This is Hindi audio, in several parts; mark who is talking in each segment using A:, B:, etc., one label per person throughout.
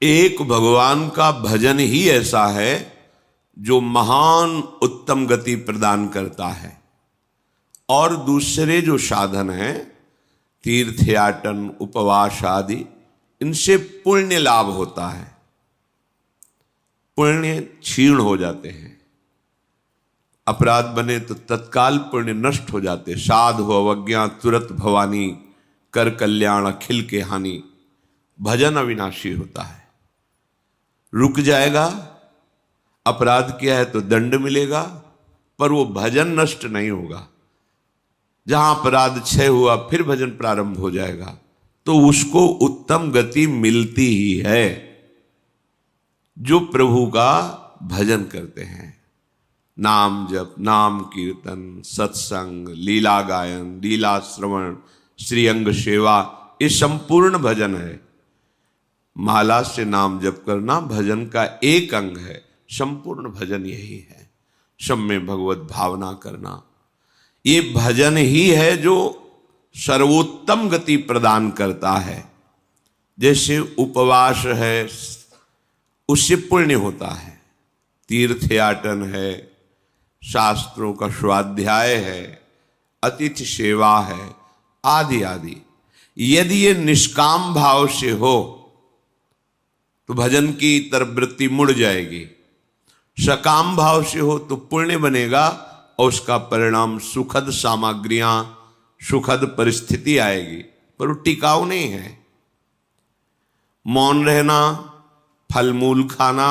A: एक भगवान का भजन ही ऐसा है जो महान उत्तम गति प्रदान करता है, और दूसरे जो साधन हैं तीर्थयाटन उपवास आदि, इनसे पुण्य लाभ होता है, पुण्य क्षीण हो जाते हैं। अपराध बने तो तत्काल पुण्य नष्ट हो जाते। साधु अवज्ञा तुरत भवानी, कर कल्याण अखिल के हानि। भजन अविनाशी होता है, रुक जाएगा, अपराध किया है तो दंड मिलेगा, पर वो भजन नष्ट नहीं होगा। जहां अपराध क्षय हुआ फिर भजन प्रारंभ हो जाएगा, तो उसको उत्तम गति मिलती ही है जो प्रभु का भजन करते हैं। नाम जप, नाम कीर्तन, सत्संग, लीला गायन, लीला श्रवण, श्रीअंग सेवा, ये संपूर्ण भजन है। माला से नाम जप करना भजन का एक अंग है, संपूर्ण भजन यही है। सब में भगवत भावना करना, ये भजन ही है जो सर्वोत्तम गति प्रदान करता है। जैसे उपवास है, उससे पुण्य होता है, तीर्थयाटन है, शास्त्रों का स्वाध्याय है, अतिथि सेवा है, आदि आदि। यदि ये निष्काम भाव से हो तो भजन की तरफ वृत्ति मुड़ जाएगी, सकाम भाव से हो तो पुण्य बनेगा और उसका परिणाम सुखद सामग्रियां, सुखद परिस्थिति आएगी, पर वो टिकाऊ नहीं है। मौन रहना, फल मूल खाना,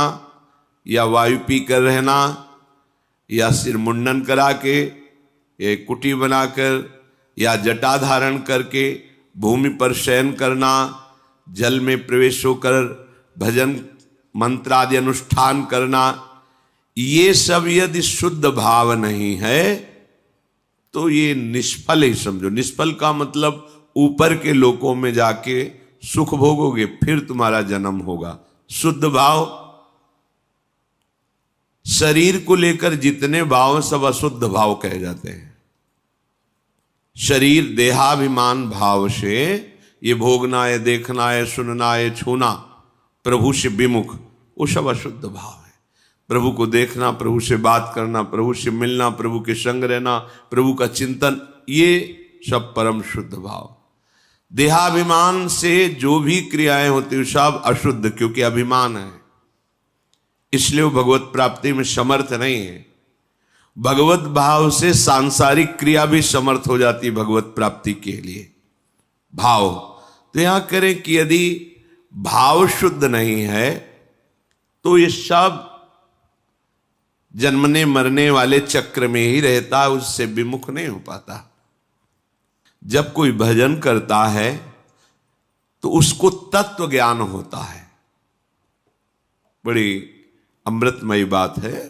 A: या वायु पी कर रहना, या सिर मुंडन करा के, या कुटी बनाकर, या जटा धारण करके भूमि पर शयन करना, जल में प्रवेश होकर भजन मंत्र आदि अनुष्ठान करना, ये सब यदि शुद्ध भाव नहीं है तो ये निष्फल ही समझो। निष्फल का मतलब ऊपर के लोकों में जाके सुख भोगोगे, फिर तुम्हारा जन्म होगा। शुद्ध भाव, शरीर को लेकर जितने भाव सब अशुद्ध भाव कहे जाते हैं। शरीर देहाभिमान भाव से ये भोगना है, देखना है, सुनना है, छूना, प्रभु से विमुख, वो सब अशुद्ध भाव है। प्रभु को देखना, प्रभु से बात करना, प्रभु से मिलना, प्रभु के संग रहना, प्रभु का चिंतन, ये सब परम शुद्ध भाव। देहाभिमान से जो भी क्रियाएं होती हैं सब अशुद्ध, क्योंकि अभिमान है, इसलिए वो भगवत प्राप्ति में समर्थ नहीं है। भगवत भाव से सांसारिक क्रिया भी समर्थ हो जाती है भगवत प्राप्ति के लिए। भाव तो यहां करें कि यदि भाव शुद्ध नहीं है तो ये सब जन्मने मरने वाले चक्र में ही रहता, उससे विमुख नहीं हो पाता। जब कोई भजन करता है तो उसको तत्व ज्ञान होता है। बड़ी अमृतमयी बात है।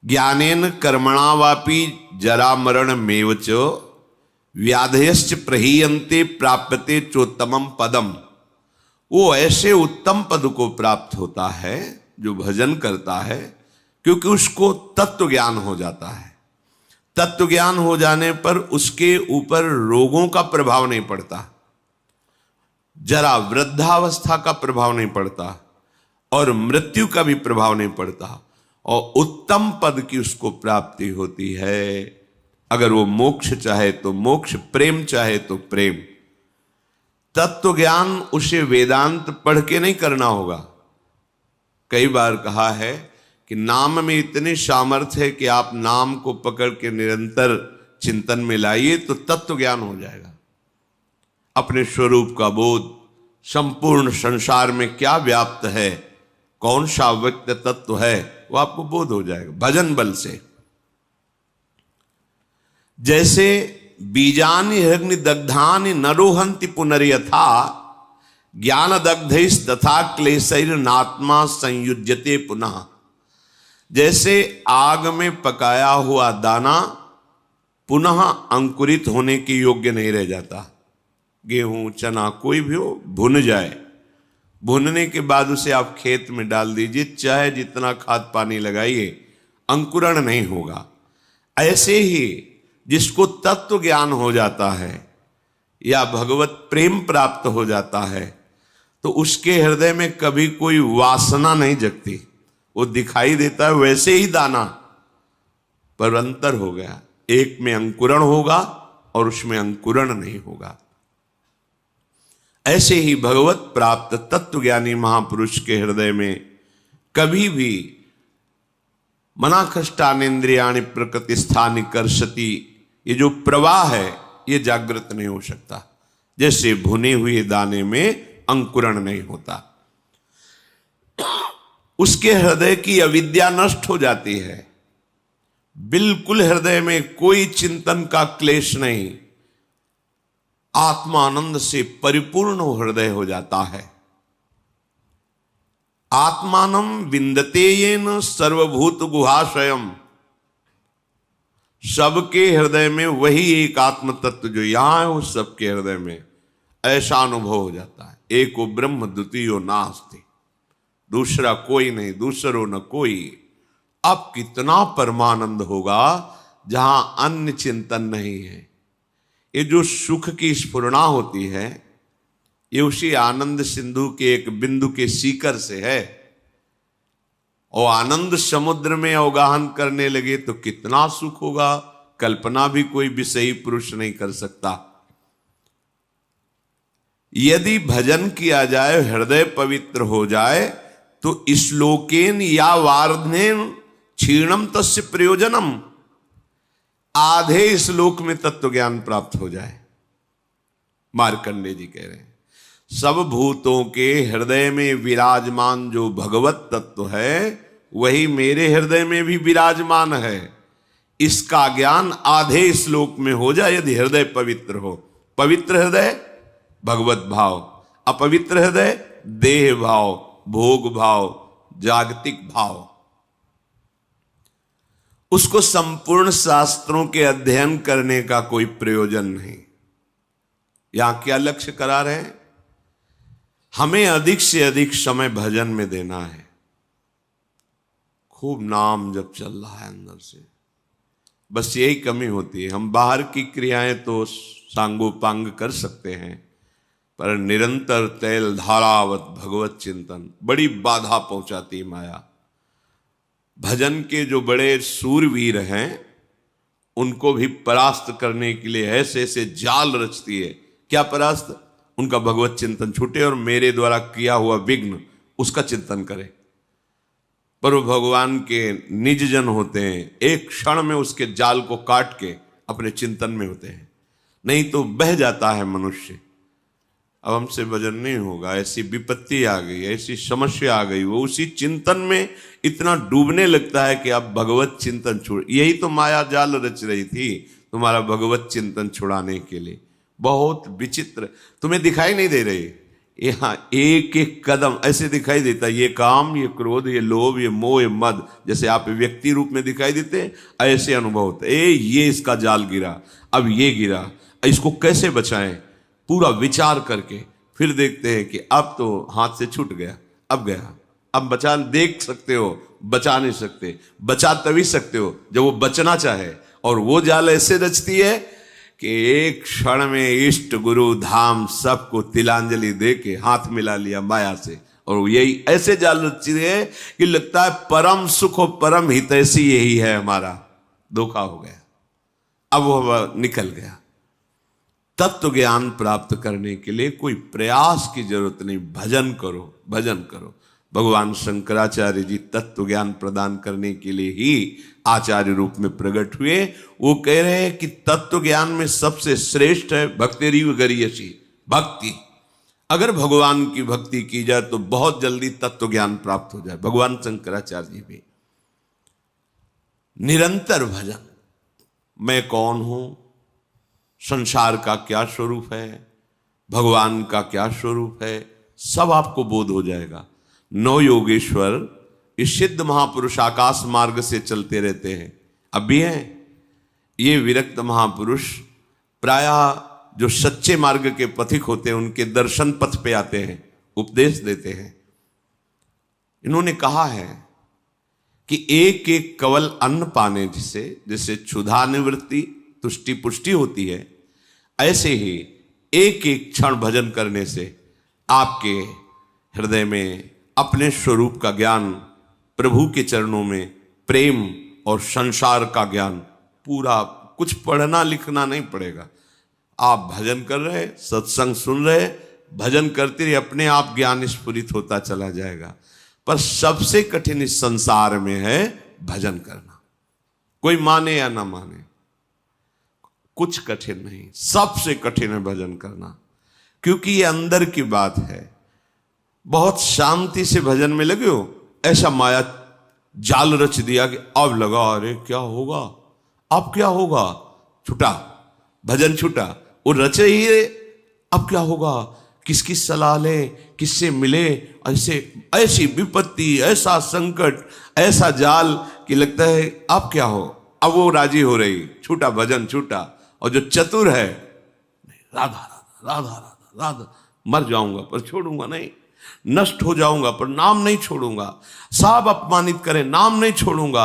A: ज्ञानेन कर्मणा वापि जरा मरण मेवच व्याधयश्च प्रहीयन्ते प्राप्यते चोत्तमम पदम। वो ऐसे उत्तम पद को प्राप्त होता है जो भजन करता है, क्योंकि उसको तत्व ज्ञान हो जाता है। तत्व ज्ञान हो जाने पर उसके ऊपर रोगों का प्रभाव नहीं पड़ता, जरा वृद्धावस्था का प्रभाव नहीं पड़ता, और मृत्यु का भी प्रभाव नहीं पड़ता, और उत्तम पद की उसको प्राप्ति होती है। अगर वो मोक्ष चाहे तो मोक्ष, प्रेम चाहे तो प्रेम। तत्व ज्ञान उसे वेदांत पढ़ के नहीं करना होगा। कई बार कहा है कि नाम में इतनी सामर्थ्य है कि आप नाम को पकड़ के निरंतर चिंतन में लाइए तो तत्व ज्ञान हो जाएगा। अपने स्वरूप का बोध, संपूर्ण संसार में क्या व्याप्त है, कौन सा व्यक्त तत्व है, वो आपको बोध हो जाएगा भजन बल से। जैसे बीजानि अग्नि दग्धानि नरोहंति पुनर्यथा ज्ञान दग्धैस् तथा क्लेशैर नात्मा संयुज्यते पुनः। जैसे आग में पकाया हुआ दाना पुनः अंकुरित होने के योग्य नहीं रह जाता। गेहूं, चना, कोई भी हो, भुन जाए, भुनने के बाद उसे आप खेत में डाल दीजिए, चाहे जितना खाद पानी लगाइए, अंकुरण नहीं होगा। ऐसे ही जिसको तत्व ज्ञान हो जाता है या भगवत प्रेम प्राप्त हो जाता है तो उसके हृदय में कभी कोई वासना नहीं जगती। वो दिखाई देता है वैसे ही दाना, पर अंतर हो गया, एक में अंकुरण होगा और उसमें अंकुरण नहीं होगा। ऐसे ही भगवत प्राप्त तत्वज्ञानी महापुरुष के हृदय में कभी भी मनाखष्टानेन्द्रियाणि प्रकृति स्थानि कर्षति, ये जो प्रवाह है ये जागृत नहीं हो सकता। जैसे भुने हुए दाने में अंकुरण नहीं होता। उसके हृदय की अविद्या नष्ट हो जाती है। बिल्कुल हृदय में कोई चिंतन का क्लेश नहीं, आत्मानंद से परिपूर्ण हृदय हो जाता है। आत्मानं विन्दते येन सर्वभूत गुहाशयम, सबके हृदय में वही एक आत्म तत्व जो यहां है, उस सबके हृदय में ऐसा अनुभव हो जाता है, एको ब्रह्म द्वितीयो नास्ति, दूसरा कोई नहीं, दूसरो न कोई। अब कितना परमानंद होगा जहां अन्य चिंतन नहीं है। ये जो सुख की स्फुरणा होती है, ये उसी आनंद सिंधु के एक बिंदु के सीकर से है। और आनंद समुद्र में अवगाहन करने लगे तो कितना सुख होगा, कल्पना भी कोई विषयी पुरुष नहीं कर सकता। यदि भजन किया जाए, हृदय पवित्र हो जाए, तो श्लोकेन या वार्धनेन क्षीणम तस्य प्रयोजनम, आधे श्लोक में तत्व ज्ञान प्राप्त हो जाए। मार्कंडे जी कह रहे हैं सब भूतों के हृदय में विराजमान जो भगवत तत्व है वही मेरे हृदय में भी विराजमान है। इसका ज्ञान आधे श्लोक में हो जाए यदि हृदय पवित्र हो। पवित्र हृदय भगवत भाव, अपवित्र हृदय देह भाव, भोग भाव, जागतिक भाव। उसको संपूर्ण शास्त्रों के अध्ययन करने का कोई प्रयोजन नहीं। यहां क्या लक्ष्य करा रहे हैं? हमें अधिक से अधिक समय भजन में देना है। खूब नाम जब चल रहा है अंदर से, बस यही कमी होती है। हम बाहर की क्रियाएं तो सांगोपांग कर सकते हैं, पर निरंतर तैल धारावत भगवत चिंतन बड़ी बाधा पहुंचाती माया। भजन के जो बड़े सूरवीर हैं उनको भी परास्त करने के लिए ऐसे ऐसे जाल रचती है। क्या परास्त? उनका भगवत चिंतन छूटे और मेरे द्वारा किया हुआ विघ्न उसका चिंतन करे। पर वो भगवान के निज जन होते हैं, एक क्षण में उसके जाल को काट के अपने चिंतन में होते हैं, नहीं तो बह जाता है मनुष्य। अब हमसे भजन नहीं होगा, ऐसी विपत्ति आ गई, ऐसी समस्या आ गई, वो उसी चिंतन में इतना डूबने लगता है कि अब भगवत चिंतन छोड़। यही तो माया जाल रच रही थी तुम्हारा भगवत चिंतन छुड़ाने के लिए। बहुत विचित्र, तुम्हें दिखाई नहीं दे रही, यहाँ एक एक कदम ऐसे दिखाई देता, ये काम, ये क्रोध, ये लोभ, ये मोह, ये मद, जैसे आप व्यक्ति रूप में दिखाई देते हैं, ऐसे अनुभव होता है। ये इसका जाल गिरा, अब ये गिरा, इसको कैसे बचाएं, पूरा विचार करके फिर देखते हैं कि अब तो हाथ से छूट गया, अब गया, अब बचा। देख सकते हो, बचा नहीं सकते। बचा तभी सकते हो जब वो बचना चाहे। और वो जाल ऐसे रचती है कि एक क्षण में इष्ट गुरु धाम सबको तिलांजलि दे के हाथ मिला लिया माया से। और यही ऐसे जाल रचती है कि लगता है परम सुख और परम हितैषी यही है हमारा। धोखा हो गया, अब वो निकल गया। तत्व ज्ञान प्राप्त करने के लिए कोई प्रयास की जरूरत नहीं, भजन करो, भजन करो। भगवान शंकराचार्य जी तत्व ज्ञान प्रदान करने के लिए ही आचार्य रूप में प्रकट हुए। वो कह रहे हैं कि तत्व ज्ञान में सबसे श्रेष्ठ है भक्तिरीव गरीयसी, भक्ति। अगर भगवान की भक्ति की जाए तो बहुत जल्दी तत्व ज्ञान प्राप्त हो जाए। भगवान शंकराचार्य जी भी निरंतर भजन, मैं कौन हूं, संसार का क्या स्वरूप है, भगवान का क्या स्वरूप है, सब आपको बोध हो जाएगा। नौ योगेश्वर इस सिद्ध महापुरुष आकाश मार्ग से चलते रहते हैं, अब भी हैं। ये विरक्त महापुरुष प्रायः जो सच्चे मार्ग के पथिक होते हैं उनके दर्शन पथ पे आते हैं, उपदेश देते हैं। इन्होंने कहा है कि एक एक कवल अन्न पाने से जैसे क्षुधा निवृत्ति तुष्टि पुष्टि होती है, ऐसे ही एक एक क्षण भजन करने से आपके हृदय में अपने स्वरूप का ज्ञान, प्रभु के चरणों में प्रेम और संसार का ज्ञान, पूरा कुछ पढ़ना लिखना नहीं पड़ेगा। आप भजन कर रहे, सत्संग सुन रहे, भजन करते रहिए, अपने आप ज्ञान स्फुरित होता चला जाएगा। पर सबसे कठिन इस संसार में है भजन करना। कोई माने या ना माने, कुछ कठिन नहीं, सबसे कठिन है भजन करना, क्योंकि ये अंदर की बात है। बहुत शांति से भजन में लगे हो, ऐसा माया जाल रच दिया कि अब लगा अरे क्या होगा, अब क्या होगा, छूटा भजन, छूटा। वो रचे ही रे, अब क्या होगा, किसकी सलाह ले, किससे मिले, ऐसी विपत्ति, ऐसा संकट, ऐसा जाल कि लगता है अब क्या हो। अब वो राजी हो रही, छूटा भजन, छूटा। और जो चतुर है, राधा राधा राधा राधा राधा, मर जाऊंगा पर छोड़ूंगा नहीं, नष्ट हो जाऊंगा पर नाम नहीं छोड़ूंगा, सब अपमानित करें नाम नहीं छोड़ूंगा।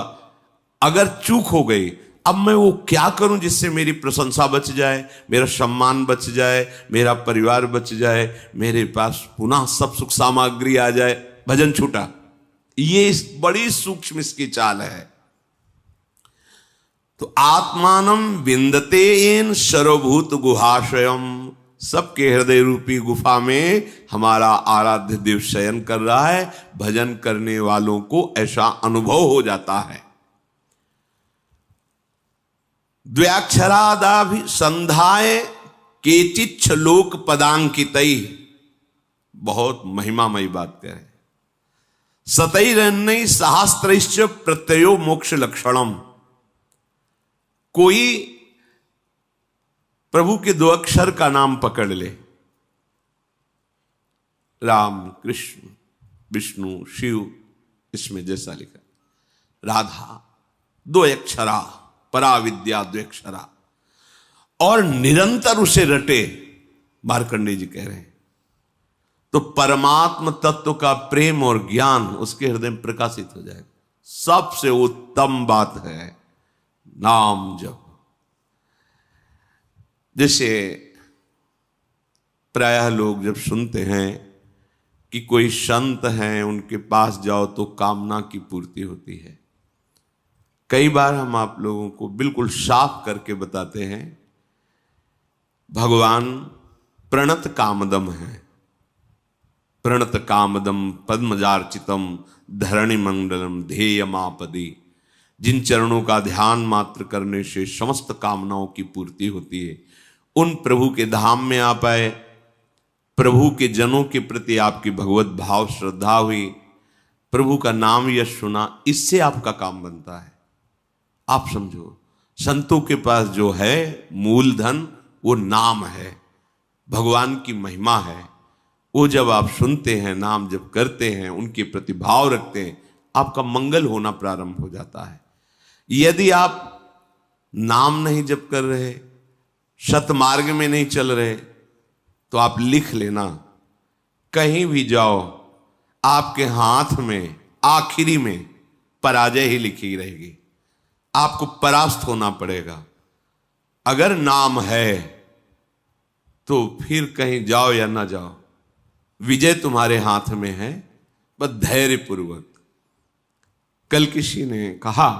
A: अगर चूक हो गई, अब मैं वो क्या करूं जिससे मेरी प्रशंसा बच जाए, मेरा सम्मान बच जाए, मेरा परिवार बच जाए, मेरे पास पुनः सब सुख सामग्री आ जाए, भजन छूटा। ये बड़ी सूक्ष्म इसकी चाल है। तो आत्मानम विंदते एन सर्वभूत गुहाशयम, सबके हृदय रूपी गुफा में हमारा आराध्य देव शयन कर रहा है। भजन करने वालों को ऐसा अनुभव हो जाता है। द्व्याक्षरादाभि संधाय केचिच्छ लोक पदांकितई, बहुत महिमामयी बात कह रहे। सतैरन्नई सहस्त्रैश्च प्रत्ययो मोक्ष लक्षणम, कोई प्रभु के 2 अक्षर का नाम पकड़ ले, राम, कृष्ण, विष्णु, शिव, इसमें जैसा लिखा, राधा 2 अक्षरा, पराविद्या 2 अक्षरा, और निरंतर उसे रटे, मार्कंडेय जी कह रहे हैं, तो परमात्म तत्व का प्रेम और ज्ञान उसके हृदय में प्रकाशित हो जाएगा। सबसे उत्तम बात है नाम जप। जैसे प्रायः लोग जब सुनते हैं कि कोई संत हैं, उनके पास जाओ तो कामना की पूर्ति होती है। कई बार हम आप लोगों को बिल्कुल साफ करके बताते हैं, भगवान प्रणत कामदम है। प्रणत कामदम पद्मजार्चितम धरणि मंडलम ध्येयमापदी, जिन चरणों का ध्यान मात्र करने से समस्त कामनाओं की पूर्ति होती है, उन प्रभु के धाम में आ पाए। प्रभु के जनों के प्रति आपकी भगवत भाव श्रद्धा हुई, प्रभु का नाम यश सुना, इससे आपका काम बनता है। आप समझो, संतों के पास जो है मूल धन वो नाम है, भगवान की महिमा है। वो जब आप सुनते हैं, नाम जब करते हैं, उनके प्रति भाव रखते हैं, आपका मंगल होना प्रारंभ हो जाता है। यदि आप नाम नहीं जप कर रहे, सतमार्ग में नहीं चल रहे, तो आप लिख लेना, कहीं भी जाओ आपके हाथ में आखिरी में पराजय ही लिखी रहेगी, आपको परास्त होना पड़ेगा। अगर नाम है तो फिर कहीं जाओ या ना जाओ, विजय तुम्हारे हाथ में है, बस धैर्य पूर्वक। कल किसी ने कहा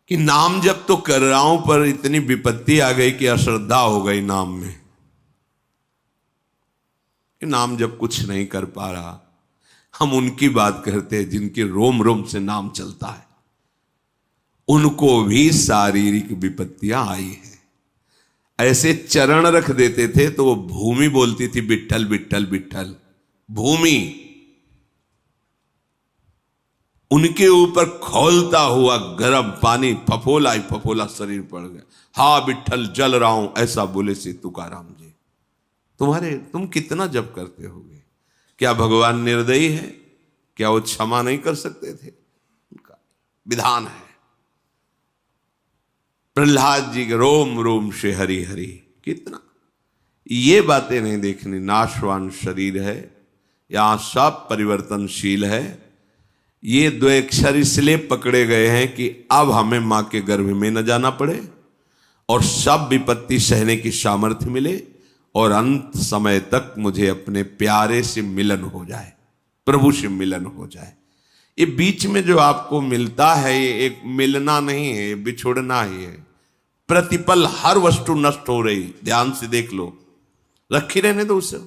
A: कि नाम जब तो कर रहा हूं, पर इतनी विपत्ति आ गई कि अश्रद्धा हो गई नाम में, कि नाम जब कुछ नहीं कर पा रहा। हम उनकी बात करते हैं जिनके रोम रोम से नाम चलता है, उनको भी शारीरिक विपत्तियां आई है। ऐसे चरण रख देते थे तो वो भूमि बोलती थी विट्ठल विट्ठल विट्ठल, भूमि। उनके ऊपर खौलता हुआ गर्म पानी फफोला ही फफोला शरीर पड़ गया। हा विट्ठल जल रहा हूं, ऐसा बोले से तुकाराम जी। तुम कितना जप करते होगे? क्या भगवान निर्दयी है? क्या वो क्षमा नहीं कर सकते थे? उनका विधान है। प्रहलाद जी के रोम रोम से हरि हरि, कितना ये बातें नहीं देखनी। नाशवान शरीर है, यहां सब परिवर्तनशील है। ये 2 अक्षर इसलिए पकड़े गए हैं कि अब हमें मां के गर्भ में न जाना पड़े और सब विपत्ति सहने की सामर्थ्य मिले और अंत समय तक मुझे अपने प्यारे से मिलन हो जाए, प्रभु से मिलन हो जाए। ये बीच में जो आपको मिलता है ये एक मिलना नहीं है, ये बिछुड़ना ही है। प्रतिपल हर वस्तु नष्ट हो रही, ध्यान से देख लो, रखी रहने दो उसे।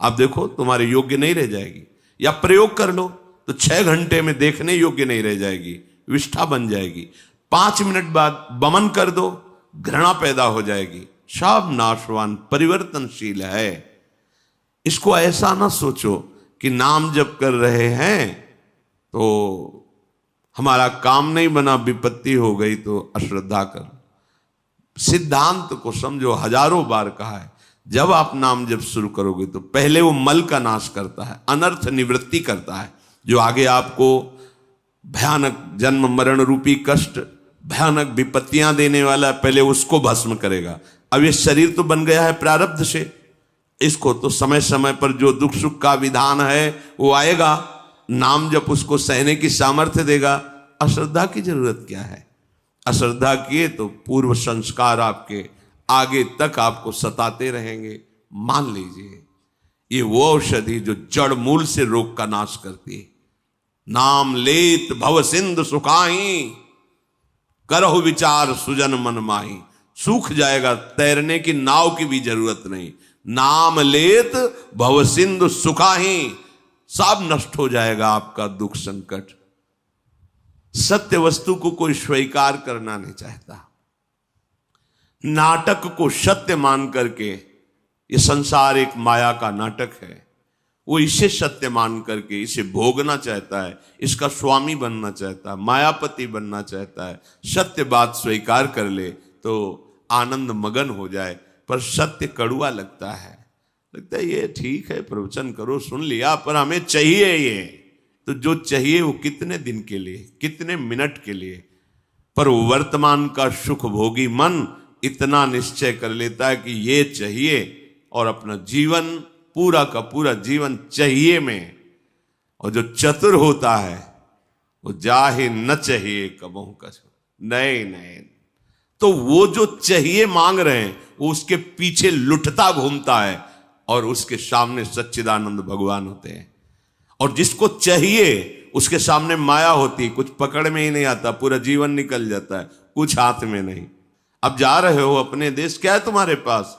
A: आप देखो तुम्हारे योग्य नहीं रह जाएगी, या प्रयोग कर लो तो 6 घंटे में देखने योग्य नहीं रह जाएगी, विष्ठा बन जाएगी। 5 मिनट बाद बमन कर दो, घृणा पैदा हो जाएगी। सब नाशवान परिवर्तनशील है। इसको ऐसा ना सोचो कि नाम जप कर रहे हैं तो हमारा काम नहीं बना, विपत्ति हो गई तो अश्रद्धा कर। सिद्धांत को समझो, हजारों बार कहा है, जब आप नाम जप शुरू करोगे तो पहले वो मल का नाश करता है, अनर्थ निवृत्ति करता है, जो आगे आपको भयानक जन्म मरण रूपी कष्ट, भयानक विपत्तियां देने वाला, पहले उसको भस्म करेगा। अब ये शरीर तो बन गया है प्रारब्ध से, इसको तो समय समय पर जो दुख सुख का विधान है वो आएगा, नाम जप उसको सहने की सामर्थ्य देगा। अश्रद्धा की जरूरत क्या है? अश्रद्धा किए तो पूर्व संस्कार आपके आगे तक आपको सताते रहेंगे। मान लीजिए ये वो औषधि जो जड़ मूल से रोग का नाश करती है। नाम लेत भव सिंधु सुखाही, करहु विचार सुजन मन माही। सूख जाएगा, तैरने की नाव की भी जरूरत नहीं। नाम लेत भव सिंधु सुखाही, सब नष्ट हो जाएगा आपका दुख संकट। सत्य वस्तु को कोई स्वीकार करना नहीं चाहता। नाटक को सत्य मान करके, ये संसार एक माया का नाटक है, वो इसे सत्य मान करके इसे भोगना चाहता है, इसका स्वामी बनना चाहता है, मायापति बनना चाहता है। सत्य बात स्वीकार कर ले तो आनंद मगन हो जाए, पर सत्य कड़ुआ लगता है। लगता है ये ठीक है, प्रवचन करो, सुन लिया, पर हमें चाहिए ये। तो जो चाहिए वो कितने दिन के लिए, कितने मिनट के लिए, पर वर्तमान का सुख भोगी मन इतना निश्चय कर लेता है कि ये चाहिए, और अपना जीवन पूरा का पूरा जीवन चाहिए में। और जो चतुर होता है वो जाहे न चाहिए कबहू कछ, नहीं नहीं, तो वो जो चाहिए मांग रहे हैं वो उसके पीछे लुटता घूमता है, और उसके सामने सच्चिदानंद भगवान होते हैं। और जिसको चाहिए उसके सामने माया होती, कुछ पकड़ में ही नहीं आता, पूरा जीवन निकल जाता है, कुछ हाथ में नहीं। अब जा रहे हो अपने देश, क्या है तुम्हारे पास?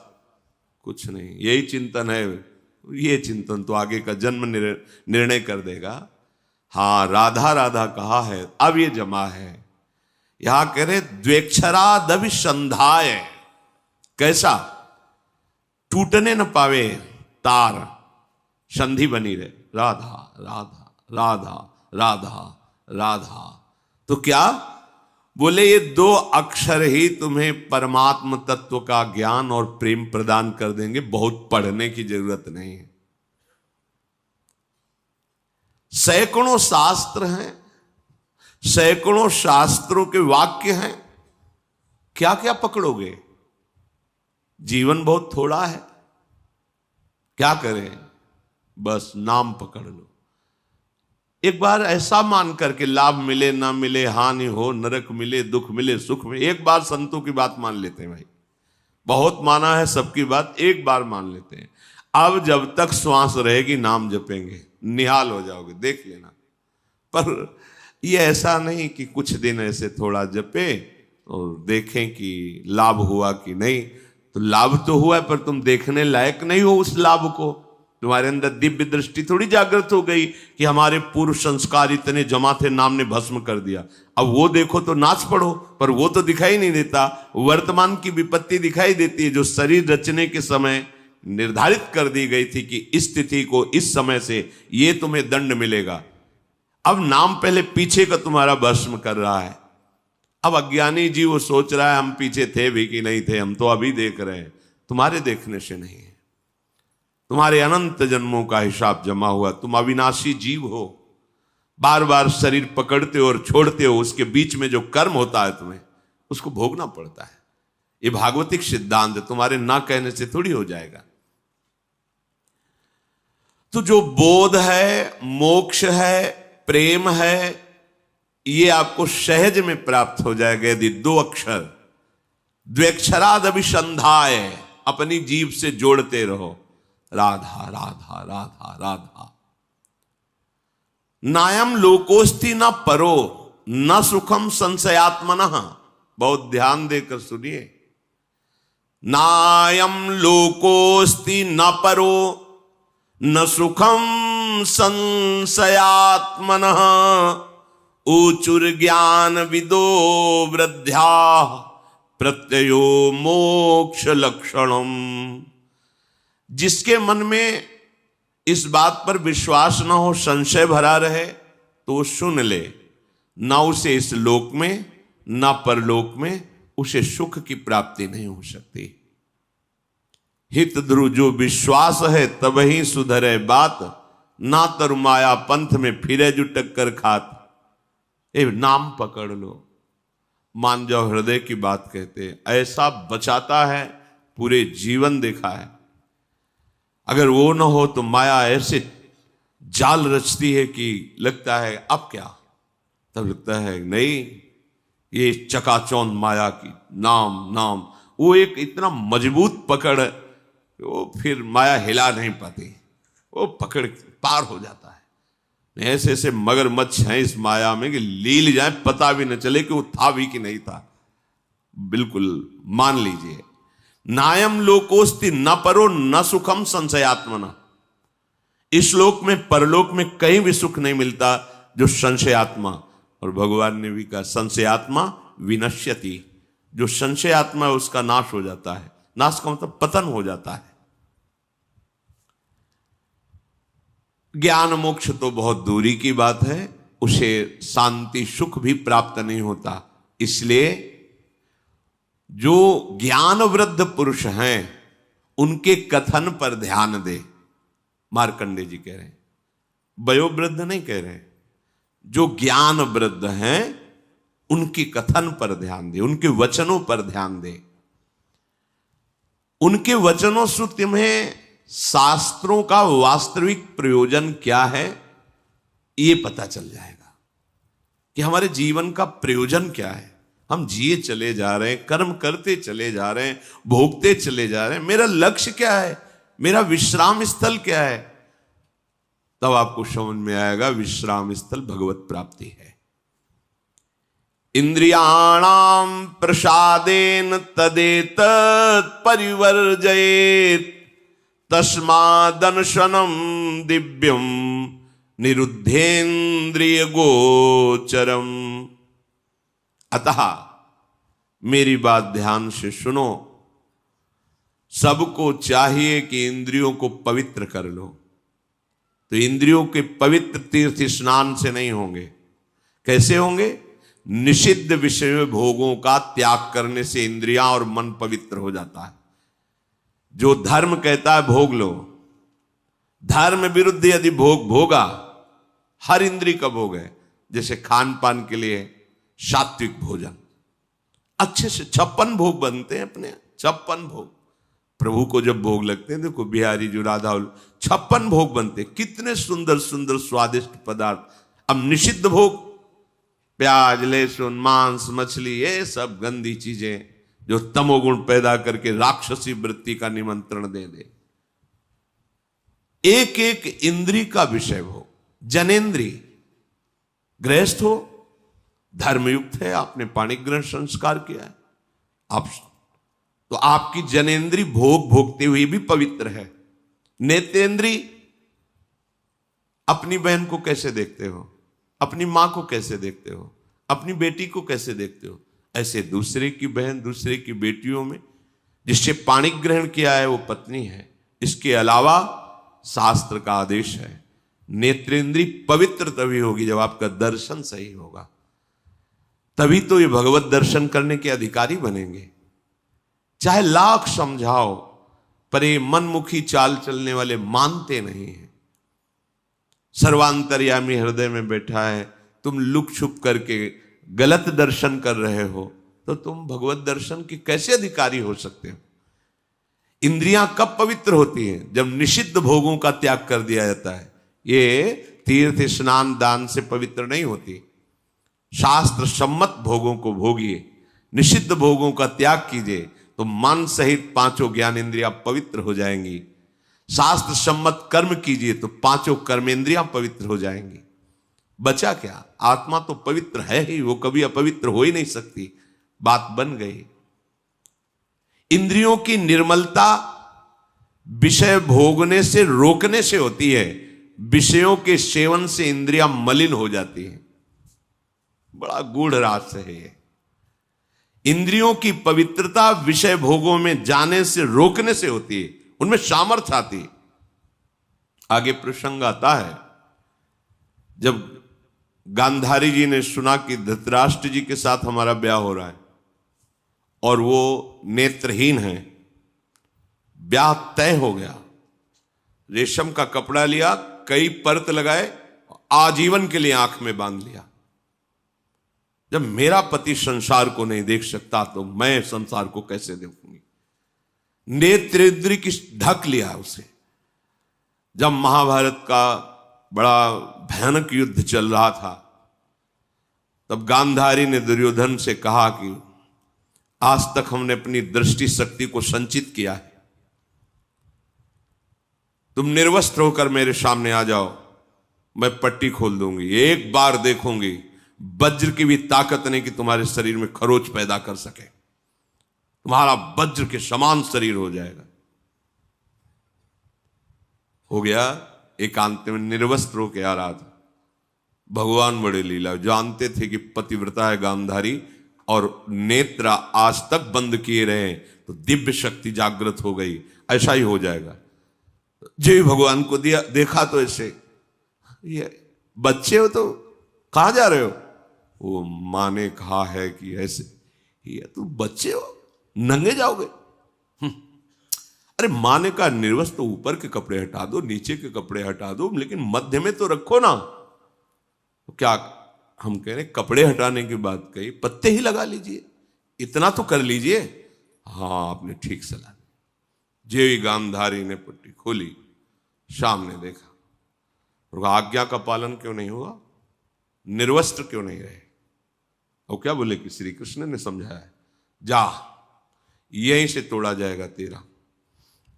A: कुछ नहीं, यही चिंतन है। ये चिंतन तो आगे का जन्म निर्णय कर देगा। हाँ, राधा राधा कहा है, अब ये जमा है। यहां कह रहे द्वेक्षरादविसंधाय, कैसा? टूटने न पावे तार, संधि बनी रहे, राधा राधा राधा राधा राधा। तो क्या बोले? ये 2 अक्षर ही तुम्हें परमात्म तत्व का ज्ञान और प्रेम प्रदान कर देंगे, बहुत पढ़ने की जरूरत नहीं है। सैकड़ों शास्त्र हैं, सैकड़ों शास्त्रों के वाक्य हैं, क्या क्या पकड़ोगे? जीवन बहुत थोड़ा है, क्या करें? बस नाम पकड़ लो। एक बार ऐसा मान करके, लाभ मिले ना मिले, हानि हो, नरक मिले, दुख मिले, सुख मिले, एक बार संतों की बात मान लेते हैं भाई। बहुत माना है सबकी बात, एक बार मान लेते हैं। अब जब तक श्वास रहेगी नाम जपेंगे, निहाल हो जाओगे, देख लेना। पर ये ऐसा नहीं कि कुछ दिन ऐसे थोड़ा जपे और देखें कि लाभ हुआ कि नहीं। तो लाभ तो हुआ है, पर तुम देखने लायक नहीं हो उस लाभ को। तुम्हारे अंदर दिव्य दृष्टि थोड़ी जागृत हो गई कि हमारे पूर्व संस्कार इतने जमा थे, नाम ने भस्म कर दिया। अब वो देखो तो नाच पड़ो, पर वो तो दिखाई नहीं देता। वर्तमान की विपत्ति दिखाई देती है, जो शरीर रचने के समय निर्धारित कर दी गई थी कि इस तिथि को इस समय से ये तुम्हें दंड मिलेगा। अब नाम पहले पीछे का तुम्हारा भस्म कर रहा है। अब अज्ञानी जी वो सोच रहा है हम पीछे थे भी कि नहीं थे, हम तो अभी देख रहे हैं। तुम्हारे देखने से नहीं है, तुम्हारे अनंत जन्मों का हिसाब जमा हुआ। तुम अविनाशी जीव हो, बार बार शरीर पकड़ते हो और छोड़ते हो, उसके बीच में जो कर्म होता है तुम्हें उसको भोगना पड़ता है। ये भागवतिक सिद्धांत है, तुम्हारे ना कहने से थोड़ी हो जाएगा। तो जो बोध है, मोक्ष है, प्रेम है, ये आपको सहज में प्राप्त हो जाएगा यदि 2 अक्षर द्वेक्षरादभिसंधाय, अपनी जीभ से जोड़ते रहो, राधा राधा राधा राधा। नायम लोकोस्ति न परो न सुखम संशयात्मनः। बहुत ध्यान देकर सुनिए। नायम लोकोस्ति न परो न सुखम संशयात्मनः। ऊचुर ज्ञान विदो वृद्ध्या प्रत्ययो मोक्ष लक्षणम। जिसके मन में इस बात पर विश्वास न हो, संशय भरा रहे, तो सुन ले, ना उसे इस लोक में ना परलोक में उसे सुख की प्राप्ति नहीं हो सकती। हित ध्रुव जो विश्वास है तब ही सुधरे बात, ना तरु माया पंथ में फिरे जो टक्कर खात। ए नाम पकड़ लो, मान जाओ, हृदय की बात कहते, ऐसा बचाता है, पूरे जीवन देखा है। अगर वो ना हो तो माया ऐसे जाल रचती है कि लगता है अब क्या, तब लगता है नहीं, ये चकाचौंध माया की नाम नाम, वो एक इतना मजबूत पकड़, वो फिर माया हिला नहीं पाती, वो पकड़ पार हो जाता है। ऐसे ऐसे मगरमच्छ हैं इस माया में कि लील जाए पता भी न चले कि वो था भी कि नहीं था। बिल्कुल मान लीजिए, नायम लोकोस्ति न परो न सुखम संशयात्मना। इस लोक में परलोक में कहीं भी सुख नहीं मिलता जो संशयात्मा। और भगवान ने भी कहा संशयात्मा विनश्यति, जो संशयात्मा है उसका नाश हो जाता है। नाश का मतलब पतन हो जाता है। ज्ञान मोक्ष तो बहुत दूरी की बात है, उसे शांति सुख भी प्राप्त नहीं होता। इसलिए जो ज्ञान वृद्ध पुरुष हैं उनके कथन पर ध्यान दे। मार्कंडे जी कह रहे हैं, वयोवृद्ध नहीं कह रहे, जो ज्ञान वृद्ध हैं उनके कथन पर ध्यान दे, उनके वचनों पर ध्यान दे। उनके वचनों से तुम्हें शास्त्रों का वास्तविक प्रयोजन क्या है ये पता चल जाएगा कि हमारे जीवन का प्रयोजन क्या है। हम जिए चले जा रहे हैं, कर्म करते चले जा रहे हैं, भोगते चले जा रहे हैं, मेरा लक्ष्य क्या है, मेरा विश्राम स्थल क्या है। तब आपको समझ में आएगा विश्राम स्थल भगवत प्राप्ति है। इंद्रियाणाम प्रसादेन तदेतत् परिवर्जयेत् तस्मादनशनम दिव्यम निरुद्धेन्द्रिय गोचरम। अतः मेरी बात ध्यान से सुनो, सबको चाहिए कि इंद्रियों को पवित्र कर लो। तो इंद्रियों के पवित्र तीर्थ स्नान से नहीं होंगे। कैसे होंगे? निषिद्ध विषय भोगों का त्याग करने से इंद्रियां और मन पवित्र हो जाता है। जो धर्म कहता है भोग लो, धर्म विरुद्ध यदि भोग भोगा, हर इंद्रिय का भोग है। जैसे खान पान के लिए सात्विक भोजन, अच्छे से 56 भोग बनते हैं अपने, 56 भोग प्रभु को जब भोग लगते हैं। देखो बिहारी जो राधा 56 भोग बनते, कितने सुंदर सुंदर स्वादिष्ट पदार्थ। अब निषिद्ध भोग, प्याज लहसुन मांस मछली, ये सब गंदी चीजें जो तमोगुण पैदा करके राक्षसी वृत्ति का निमंत्रण दे दे। एक एक इंद्री का विषय हो। जनेन्द्री गृहस्थ हो, धर्मयुक्त है, आपने पाणिक ग्रहण संस्कार किया है, आप तो आपकी जनेन्द्री भोग भोगते हुए भी पवित्र है। नेत्रेंद्री, अपनी बहन को कैसे देखते हो, अपनी मां को कैसे देखते हो, अपनी बेटी को कैसे देखते हो, ऐसे दूसरे की बहन दूसरे की बेटियों में जिससे पाणिक ग्रहण किया है वो पत्नी है। इसके अलावा शास्त्र का आदेश है, नेत्रेंद्री पवित्र तभी होगी जब आपका दर्शन सही होगा, तभी तो ये भगवत दर्शन करने के अधिकारी बनेंगे। चाहे लाख समझाओ, पर ये मनमुखी चाल चलने वाले मानते नहीं हैं। सर्वांतर्यामी हृदय में बैठा है, तुम लुक छुप करके गलत दर्शन कर रहे हो, तो तुम भगवत दर्शन के कैसे अधिकारी हो सकते हो? इंद्रियां कब पवित्र होती हैं? जब निषिद्ध भोगों का त्याग कर दिया जाता है। ये तीर्थ स्नान दान से पवित्र नहीं होती। शास्त्र सम्मत भोगों को भोगिए, निषिद्ध भोगों का त्याग कीजिए, तो मन सहित पांचों ज्ञानेंद्रियां पवित्र हो जाएंगी। शास्त्र सम्मत कर्म कीजिए तो पांचों कर्मेंद्रियां पवित्र हो जाएंगी। बचा क्या? आत्मा तो पवित्र है ही, वो कभी अपवित्र हो ही नहीं सकती। बात बन गई। इंद्रियों की निर्मलता विषय भोगने से रोकने से होती है। विषयों के सेवन से इंद्रियां मलिन हो जाती हैं। बड़ा गूढ़ रहस्य है ये। इंद्रियों की पवित्रता विषय भोगों में जाने से रोकने से होती है, उनमें सामर्थ्य आती है। आगे प्रसंग आता है, जब गांधारी जी ने सुना कि धृतराष्ट्र जी के साथ हमारा ब्याह हो रहा है और वो नेत्रहीन है, ब्याह तय हो गया। रेशम का कपड़ा लिया, कई परत लगाए, आजीवन के लिए आंख में बांध लिया। जब मेरा पति संसार को नहीं देख सकता तो मैं संसार को कैसे देखूंगी? नेत्रेंद्री की ढक लिया उसे। जब महाभारत का बड़ा भयानक युद्ध चल रहा था, तब गांधारी ने दुर्योधन से कहा कि आज तक हमने अपनी दृष्टि शक्ति को संचित किया है, तुम निर्वस्त्र होकर मेरे सामने आ जाओ, मैं पट्टी खोल दूंगी, एक बार देखूंगी। वज्र की भी ताकत नहीं कि तुम्हारे शरीर में खरोच पैदा कर सके, तुम्हारा वज्र के समान शरीर हो जाएगा। हो गया। एकांत में निर्वस्त्र होके आ रहा था। भगवान बड़े लीला, जानते थे कि पतिव्रता है गांधारी और नेत्र आज तक बंद किए रहे तो दिव्य शक्ति जागृत हो गई, ऐसा ही हो जाएगा। जय भगवान को दिया, देखा तो ऐसे, ये बच्चे हो तो कहां जा रहे हो? वो मां ने कहा है कि ऐसे। ये तुम बच्चे हो, नंगे जाओगे? अरे मां ने कहा निर्वस्त्र तो ऊपर के कपड़े हटा दो, नीचे के कपड़े हटा दो, लेकिन मध्य में तो रखो ना। तो क्या हम कह रहे कपड़े हटाने की बात कही, पत्ते ही लगा लीजिए, इतना तो कर लीजिए। हाँ, आपने ठीक सलाह दी। जेवी गांधारी ने पट्टी खोली, सामने देखा, और आज्ञा का पालन क्यों नहीं हुआ? निर्वस्त्र क्यों नहीं रहे? और क्या बोले कि श्री कृष्ण ने समझाया, जा यहीं से तोड़ा जाएगा तेरा,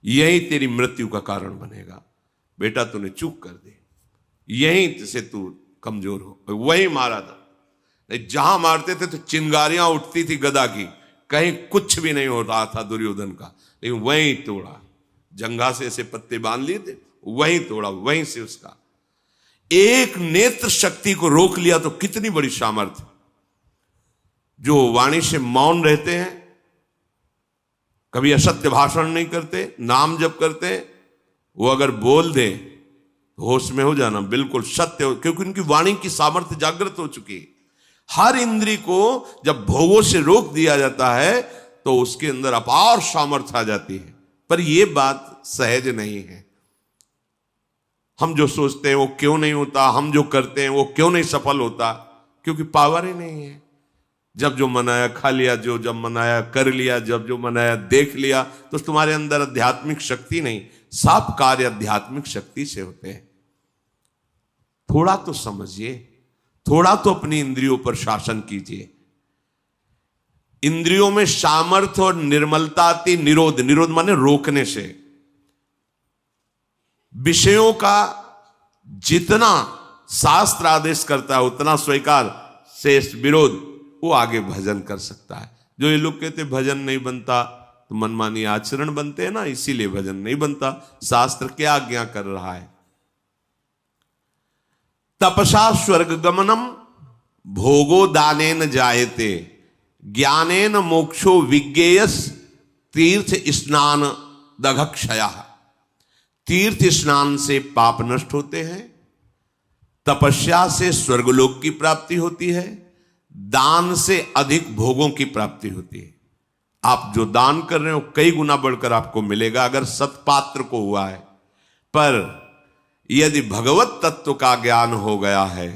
A: यही तेरी मृत्यु का कारण बनेगा। बेटा तूने चूक कर दी, यहीं से तू कमजोर हो। वही मारा था। नहीं, जहां मारते थे तो चिंगारियां उठती थी गदा की, कहीं कुछ भी नहीं हो रहा था दुर्योधन का, लेकिन वहीं तोड़ा। जंघा से ऐसे पत्ते बांध लिए थे, वहीं तोड़ा, वहीं से उसका एक नेत्र शक्ति को रोक लिया। तो कितनी बड़ी सामर्थ्य। जो वाणी से मौन रहते हैं, कभी असत्य भाषण नहीं करते, नाम जप करते, वो अगर बोल दे तो होश में हो जाना, बिल्कुल सत्य हो, क्योंकि उनकी वाणी की सामर्थ्य जागृत हो चुकी है। हर इंद्री को जब भोगों से रोक दिया जाता है तो उसके अंदर अपार सामर्थ्य आ जाती है। पर यह बात सहज नहीं है। हम जो सोचते हैं वो क्यों नहीं होता, हम जो करते हैं वो क्यों नहीं सफल होता? क्योंकि पावर ही नहीं है। जब जो मनाया खा लिया, जो जब मनाया कर लिया, जब जो मनाया देख लिया, तो तुम्हारे अंदर आध्यात्मिक शक्ति नहीं। सब कार्य आध्यात्मिक शक्ति से होते हैं। थोड़ा तो समझिए, थोड़ा तो अपनी इंद्रियों पर शासन कीजिए। इंद्रियों में सामर्थ्य और निर्मलता आती निरोध, निरोध माने रोकने से। विषयों का जितना शास्त्र आदेश करता है उतना स्वीकार, शेष विरोध, वो आगे भजन कर सकता है। जो ये लोग कहते भजन नहीं बनता तो मनमानी आचरण बनते हैं ना, इसीलिए भजन नहीं बनता। शास्त्र क्या आज्ञा कर रहा है? तपसा स्वर्ग गमनम भोगो दानेन जायते ज्ञानेन मोक्षो विज्ञेयस तीर्थ स्नान दघक्षया। तीर्थ स्नान से पाप नष्ट होते हैं, तपस्या से स्वर्गलोक की प्राप्ति होती है, दान से अधिक भोगों की प्राप्ति होती है। आप जो दान कर रहे हो कई गुना बढ़कर आपको मिलेगा अगर सत्पात्र को हुआ है। पर यदि भगवत तत्व का ज्ञान हो गया है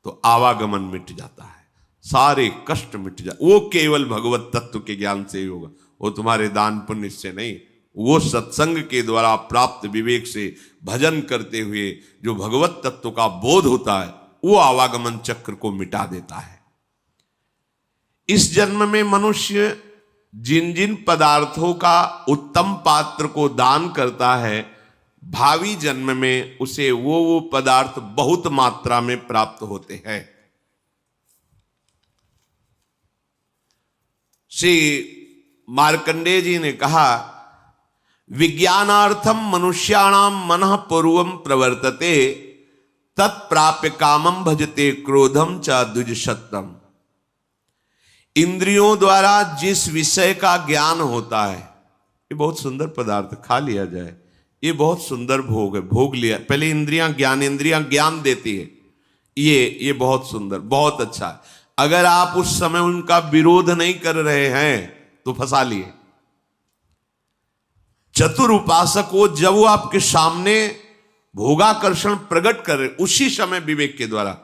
A: तो आवागमन मिट जाता है, सारे कष्ट मिट जाते। वो केवल भगवत तत्व के ज्ञान से ही होगा, वो तुम्हारे दान पुण्य से नहीं। वो सत्संग के द्वारा प्राप्त विवेक से भजन करते हुए जो भगवत तत्व का बोध होता है वो आवागमन चक्र को मिटा देता है। इस जन्म में मनुष्य जिन जिन पदार्थों का उत्तम पात्र को दान करता है, भावी जन्म में उसे वो पदार्थ बहुत मात्रा में प्राप्त होते हैं। श्री मार्कंडेय जी ने कहा, विज्ञानार्थम मनुष्याणाम मनः पूर्वम प्रवर्तते तत्प्राप्य कामम भजते क्रोधम च द्विजशतम। इंद्रियों द्वारा जिस विषय का ज्ञान होता है, ये बहुत सुंदर पदार्थ, खा लिया जाए, ये बहुत सुंदर भोग है, भोग लिया, पहले इंद्रियां ज्ञान देती है, ये बहुत सुंदर, बहुत अच्छा है। अगर आप उस समय उनका विरोध नहीं कर रहे हैं तो फंसा लिए। चतुर उपासक को जब वो आपके सामने भोगाकर्षण प्रकट करे, उसी समय विवेक के द्वारा,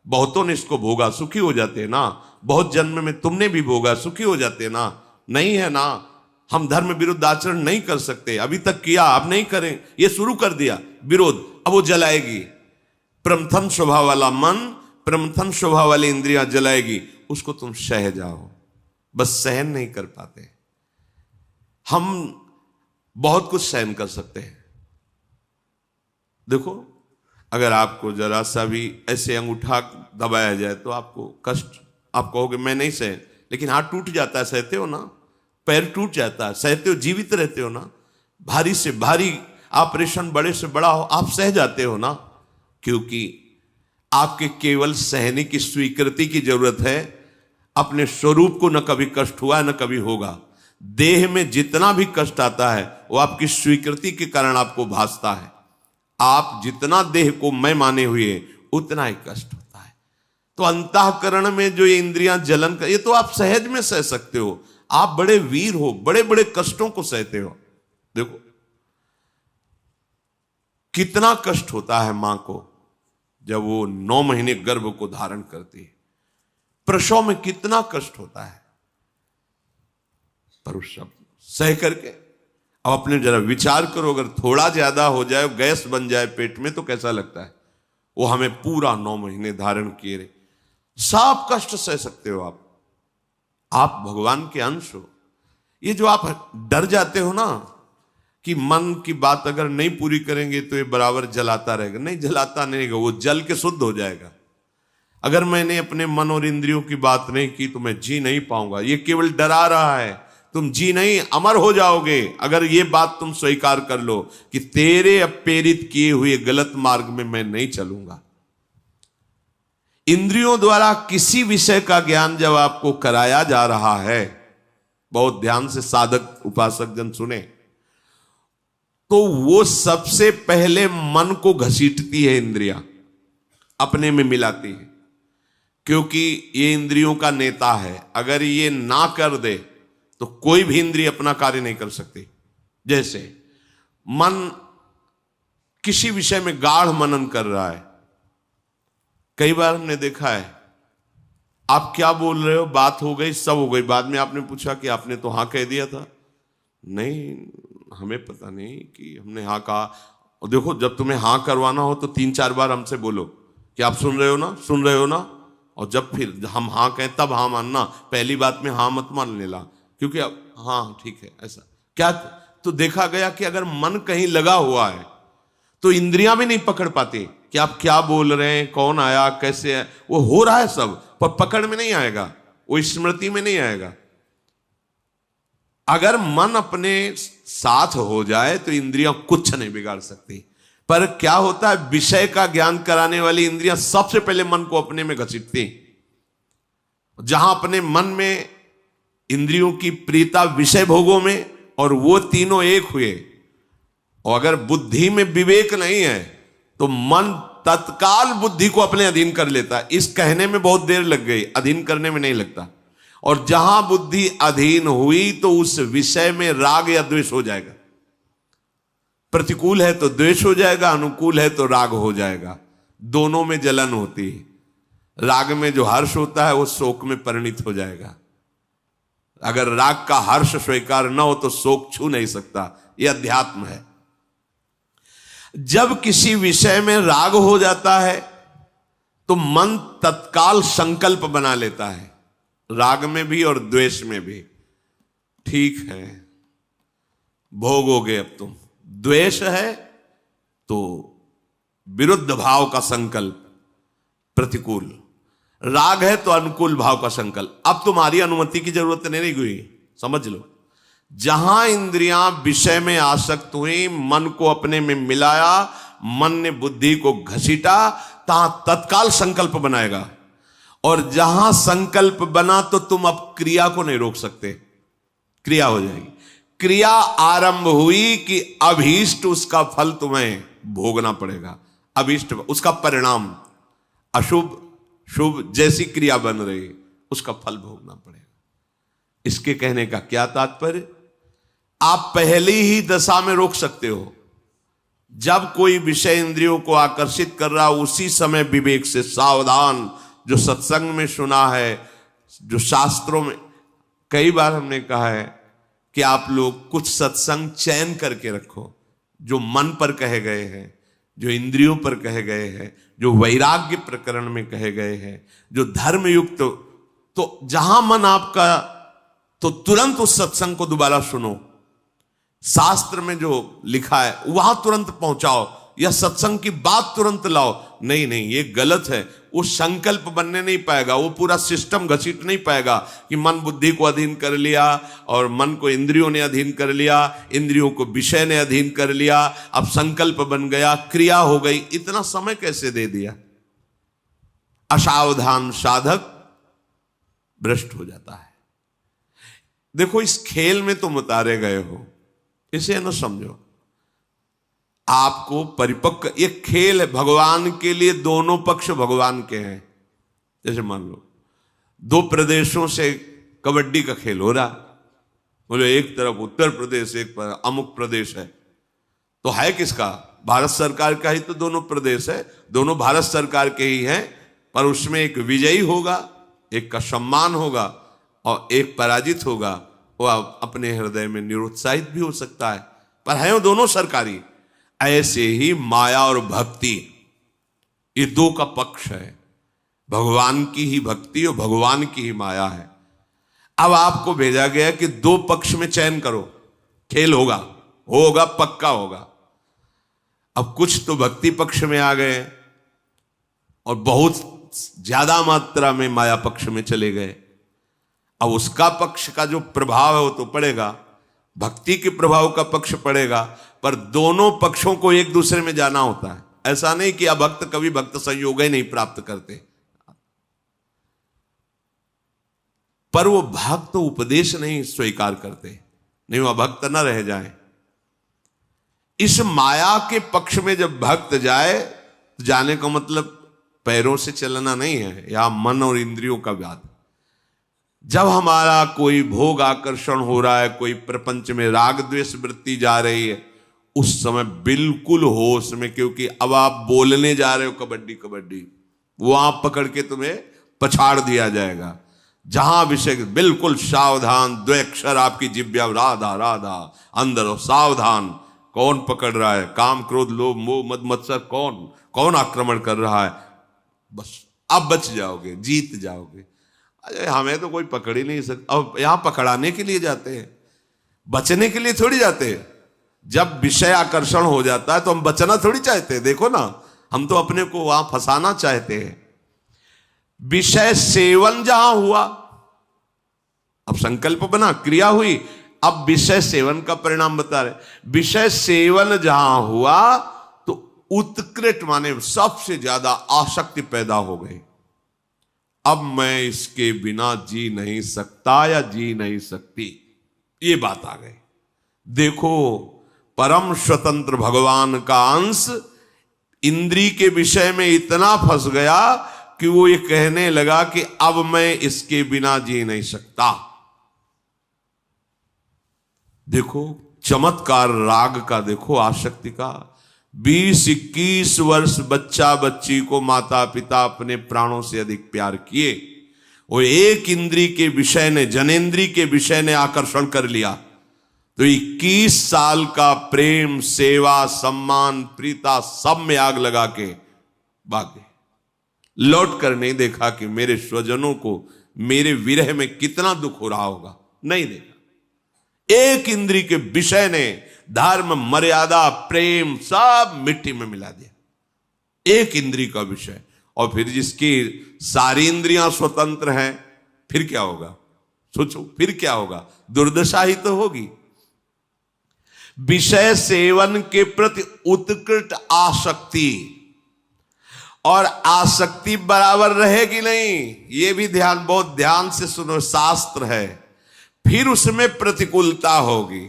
A: बहुतों ने इसको भोगा, सुखी हो जाते हैं ना, बहुत जन्म में तुमने भी भोगा, सुखी हो जाते हैं ना, नहीं है ना, हम धर्म विरुद्ध आचरण नहीं कर सकते, अभी तक किया अब नहीं करें, ये शुरू कर दिया विरोध, अब वो जलाएगी। प्रमथन स्वभाव वाला मन, प्रमथन स्वभाव वाली इंद्रियां जलाएगी, उसको तुम सह जाओ, बस सहन नहीं कर पाते। हम बहुत कुछ सहन कर सकते हैं। देखो, अगर आपको जरा सा भी ऐसे अंगूठा दबाया जाए तो आपको कष्ट, आप कहोगे मैं नहीं सह, लेकिन हाथ टूट जाता है, सहते हो ना, पैर टूट जाता है, सहते हो, जीवित रहते हो ना, भारी से भारी ऑपरेशन बड़े से बड़ा हो, आप सह जाते हो ना, क्योंकि आपके केवल सहने की स्वीकृति की जरूरत है। अपने स्वरूप को न कभी कष्ट हुआ न कभी होगा। देह में जितना भी कष्ट आता है वो आपकी स्वीकृति के कारण आपको भासता है। आप जितना देह को मैं माने हुए उतना ही कष्ट होता है। तो अंतःकरण में जो ये इंद्रियां जलन कर, ये तो आप सहज में सह सकते हो, आप बड़े वीर हो, बड़े बड़े कष्टों को सहते हो। देखो कितना कष्ट होता है मां को जब वो 9 महीने गर्भ को धारण करती है, प्रसव में कितना कष्ट होता है, पर उस सब सह करके अब अपने जरा विचार करो, अगर थोड़ा ज्यादा हो जाए, गैस बन जाए पेट में तो कैसा लगता है। वो हमें पूरा 9 महीने धारण किए रहे, सब कष्ट सह सकते हो आप भगवान के अंश हो। ये जो आप डर जाते हो ना कि मन की बात अगर नहीं पूरी करेंगे तो ये बराबर जलाता रहेगा, नहीं जलाता नहीं रहेगा, वो जल के शुद्ध हो जाएगा। अगर मैंने अपने मन और इंद्रियों की बात नहीं की तो मैं जी नहीं पाऊंगा, ये केवल डरा रहा है, तुम जी नहीं अमर हो जाओगे। अगर ये बात तुम स्वीकार कर लो कि तेरे प्रेरित किए हुए गलत मार्ग में मैं नहीं चलूंगा। इंद्रियों द्वारा किसी विषय का ज्ञान जब आपको कराया जा रहा है, बहुत ध्यान से साधक उपासक जन सुने, तो वो सबसे पहले मन को घसीटती है इंद्रियां, अपने में मिलाती है, क्योंकि ये इंद्रियों का नेता है। अगर ये ना कर दे तो कोई भी इंद्रिय अपना कार्य नहीं कर सकती। जैसे मन किसी विषय में गाढ़ मनन कर रहा है, कई बार हमने देखा है, आप क्या बोल रहे हो, बात हो गई, सब हो गई, बाद में आपने पूछा कि आपने तो हाँ कह दिया था, नहीं हमें पता नहीं कि हमने हाँ कहा। और देखो, जब तुम्हें हाँ करवाना हो तो 3-4 बार हमसे बोलो कि आप सुन रहे हो ना, सुन रहे हो ना, और जब फिर हम हाँ कहें तब हाँ मानना, पहली बात में हाँ मत मान लेना, क्योंकि अब हाँ ठीक है ऐसा क्या। तो देखा गया कि अगर मन कहीं लगा हुआ है तो इंद्रियां भी नहीं पकड़ पाती कि आप क्या बोल रहे हैं, कौन आया, कैसे है, वो हो रहा है सब, पर पकड़ में नहीं आएगा, वो स्मृति में नहीं आएगा। अगर मन अपने साथ हो जाए तो इंद्रियां कुछ नहीं बिगाड़ सकती। पर क्या होता है, विषय का ज्ञान कराने वाली इंद्रियां सबसे पहले मन को अपने में घसीटती। जहां अपने मन में इंद्रियों की प्रियता विषय भोगों में, और वो तीनों एक हुए, और अगर बुद्धि में विवेक नहीं है तो मन तत्काल बुद्धि को अपने अधीन कर लेता है। इस कहने में बहुत देर लग गई, अधीन करने में नहीं लगता। और जहां बुद्धि अधीन हुई तो उस विषय में राग या द्वेष हो जाएगा। प्रतिकूल है तो द्वेष हो जाएगा, अनुकूल है तो राग हो जाएगा। दोनों में जलन होती है। राग में जो हर्ष होता है वो शोक में परिणित हो जाएगा। अगर राग का हर्ष स्वीकार न हो तो शोक छू नहीं सकता। यह अध्यात्म है। जब किसी विषय में राग हो जाता है तो मन तत्काल संकल्प बना लेता है, राग में भी और द्वेष में भी। ठीक है, भोगोगे अब तुम। द्वेष है तो विरुद्ध भाव का संकल्प, प्रतिकूल। राग है तो अनुकूल भाव का संकल्प। अब तुम्हारी अनुमति की जरूरत नहीं हुई, समझ लो। जहां इंद्रियां विषय में आसक्त हुई, मन को अपने में मिलाया, मन ने बुद्धि को घसीटा, तहां तत्काल संकल्प बनाएगा। और जहां संकल्प बना तो तुम अब क्रिया को नहीं रोक सकते, क्रिया हो जाएगी। क्रिया आरंभ हुई कि अभीष्ट उसका फल तुम्हें भोगना पड़ेगा। अभीष्ट उसका परिणाम, अशुभ शुभ जैसी क्रिया बन रही उसका फल भोगना पड़ेगा। इसके कहने का क्या तात्पर्य? आप पहली ही दशा में रोक सकते हो। जब कोई विषय इंद्रियों को आकर्षित कर रहा, उसी समय विवेक से सावधान। जो सत्संग में सुना है, जो शास्त्रों में कई बार हमने कहा है कि आप लोग कुछ सत्संग चयन करके रखो, जो मन पर कहे गए हैं, जो इंद्रियों पर कहे गए हैं, जो वैराग्य प्रकरण में कहे गए हैं, जो धर्म युक्त। तो जहां मन आपका, तो तुरंत उस सत्संग को दोबारा सुनो। शास्त्र में जो लिखा है वहां तुरंत पहुंचाओ, या सत्संग की बात तुरंत लाओ। नहीं नहीं, ये गलत है। वो संकल्प बनने नहीं पाएगा, वो पूरा सिस्टम घसीट नहीं पाएगा कि मन बुद्धि को अधीन कर लिया, और मन को इंद्रियों ने अधीन कर लिया, इंद्रियों को विषय ने अधीन कर लिया, अब संकल्प बन गया, क्रिया हो गई। इतना समय कैसे दे दिया? असावधान साधक भ्रष्ट हो जाता है। देखो, इस खेल में तुम उतारे गए हो, इसे न समझो। आपको परिपक्व, ये खेल है भगवान के लिए, दोनों पक्ष भगवान के हैं। जैसे मान लो दो प्रदेशों से कबड्डी का खेल हो रहा, बोले एक तरफ उत्तर प्रदेश, एक पर अमुक प्रदेश है, तो है किसका? भारत सरकार का ही तो दोनों प्रदेश है, दोनों भारत सरकार के ही हैं। पर उसमें एक विजयी होगा, एक का सम्मान होगा, और एक पराजित होगा। वो अपने हृदय में निरुत्साहित भी हो सकता है, पर है वो दोनों सरकारी। ऐसे ही माया और भक्ति, ये दो का पक्ष है। भगवान की ही भक्ति और भगवान की ही माया है। अब आपको भेजा गया कि दो पक्ष में चयन करो, खेल होगा, होगा पक्का होगा। अब कुछ तो भक्ति पक्ष में आ गए और बहुत ज्यादा मात्रा में माया पक्ष में चले गए। अब उसका पक्ष का जो प्रभाव है वो तो पड़ेगा, भक्ति के प्रभाव का पक्ष पड़ेगा, पर दोनों पक्षों को एक दूसरे में जाना होता है। ऐसा नहीं कि अभक्त कभी भक्त संयोग ही नहीं प्राप्त करते, पर वो भक्त उपदेश नहीं स्वीकार करते, नहीं वो भक्त न रह जाए। इस माया के पक्ष में जब भक्त जाए, तो जाने का मतलब पैरों से चलना नहीं है, या मन और इंद्रियों का व्याध। जब हमारा कोई भोग आकर्षण हो रहा है, कोई प्रपंच में राग द्वेष वृत्ति जा रही है, उस समय बिल्कुल होश में, क्योंकि अब आप बोलने जा रहे हो कबड्डी कबड्डी, वो आप पकड़ के तुम्हें पछाड़ दिया जाएगा। जहां विषय बिल्कुल सावधान, द्वैक्षर आपकी जिब्या, राधा राधा अंदर हो, सावधान। कौन पकड़ रहा है? काम क्रोध लोभ मोह मद मत्सर, कौन कौन आक्रमण कर रहा है? बस अब बच जाओगे, जीत जाओगे। अरे हमें तो कोई पकड़ ही नहीं सकता। अब यहां पकड़ाने के लिए जाते हैं, बचने के लिए थोड़ी जाते हैं। जब विषय आकर्षण हो जाता है तो हम बचना थोड़ी चाहते हैं। देखो ना, हम तो अपने को वहां फंसाना चाहते हैं। विषय सेवन जहां हुआ, अब संकल्प बना, क्रिया हुई, अब विषय सेवन का परिणाम बता रहे। विषय सेवन जहां हुआ तो उत्कृष्ट माने सबसे ज्यादा आसक्ति पैदा हो गई। अब मैं इसके बिना जी नहीं सकता या जी नहीं सकती, ये बात आ गई। देखो, परम स्वतंत्र भगवान का अंश इंद्री के विषय में इतना फंस गया कि वो ये कहने लगा कि अब मैं इसके बिना जी नहीं सकता। देखो चमत्कार राग का, देखो आसक्ति का। 20-21 वर्ष बच्चा बच्ची को माता पिता अपने प्राणों से अधिक प्यार किए, वो एक इंद्री के विषय ने, जनेंद्री के विषय ने आकर्षण कर लिया, तो 21 साल का प्रेम सेवा सम्मान प्रीता सब में आग लगा के भाग गए। लौट कर नहीं देखा कि मेरे स्वजनों को मेरे विरह में कितना दुख हो रहा होगा, नहीं देखा। एक इंद्री के विषय ने धर्म, मर्यादा, प्रेम सब मिट्टी में मिला दिया। एक इंद्री का विषय। और फिर जिसकी सारी इंद्रियां स्वतंत्र हैं, फिर क्या होगा? सोचो, फिर क्या होगा? दुर्दशा ही तो होगी। विषय सेवन के प्रति उत्कृष्ट आसक्ति, और आसक्ति बराबर रहेगी नहीं, यह भी ध्यान, बहुत ध्यान से सुनो, शास्त्र है। फिर उसमें प्रतिकूलता होगी।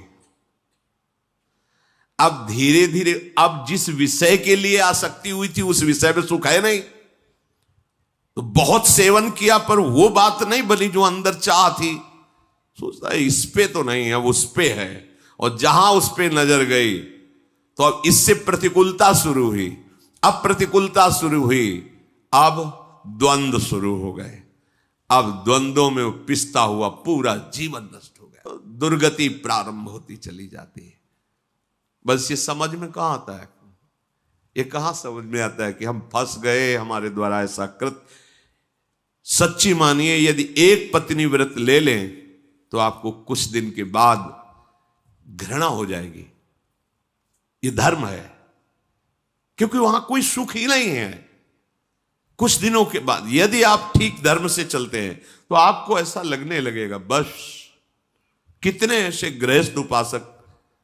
A: अब धीरे धीरे, अब जिस विषय के लिए आसक्ति हुई थी उस विषय में सुख है नहीं, तो बहुत सेवन किया पर वो बात नहीं बनी जो अंदर चाह थी। सोचता है इस पे तो नहीं, अब उस पे है। और जहां उस पे नजर गई तो अब इससे प्रतिकूलता शुरू हुई। अब प्रतिकूलता शुरू हुई, अब द्वंद्व शुरू हो गए। अब द्वंद्वों में पिसता हुआ पूरा जीवन नष्ट हो गया। दुर्गति प्रारंभ होती चली जाती है। बस ये समझ में कहां आता है? ये कहां समझ में आता है कि हम फंस गए, हमारे द्वारा ऐसा कृत। सच्ची मानिए, यदि एक पत्नी व्रत ले लें तो आपको कुछ दिन के बाद घृणा हो जाएगी। ये धर्म है, क्योंकि वहां कोई सुख ही नहीं है। कुछ दिनों के बाद यदि आप ठीक धर्म से चलते हैं तो आपको ऐसा लगने लगेगा, बस। कितने ऐसे गृहस्थ उपासक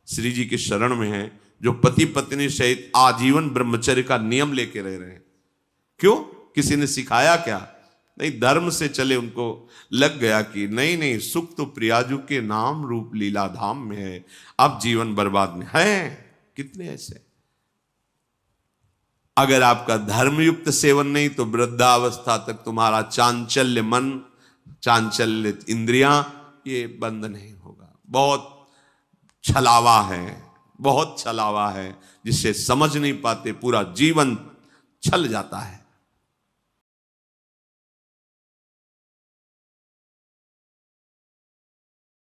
A: श्री जी के शरण में हैं जो पति पत्नी सहित आजीवन ब्रह्मचर्य का नियम लेके रह रहे हैं। क्यों? किसी ने सिखाया क्या? नहीं, धर्म से चले। उनको लग गया कि नहीं नहीं, सुख तो प्रियाजू के नाम रूप लीला धाम में है, अब जीवन बर्बाद में है। कितने ऐसे। अगर आपका धर्मयुक्त सेवन नहीं तो वृद्धावस्था तक तुम्हारा चांचल्य मन, चांचल्य इंद्रियां, ये बंद नहीं होगा। बहुत छलावा है, बहुत छलावा है, जिसे समझ नहीं पाते, पूरा जीवन छल जाता है।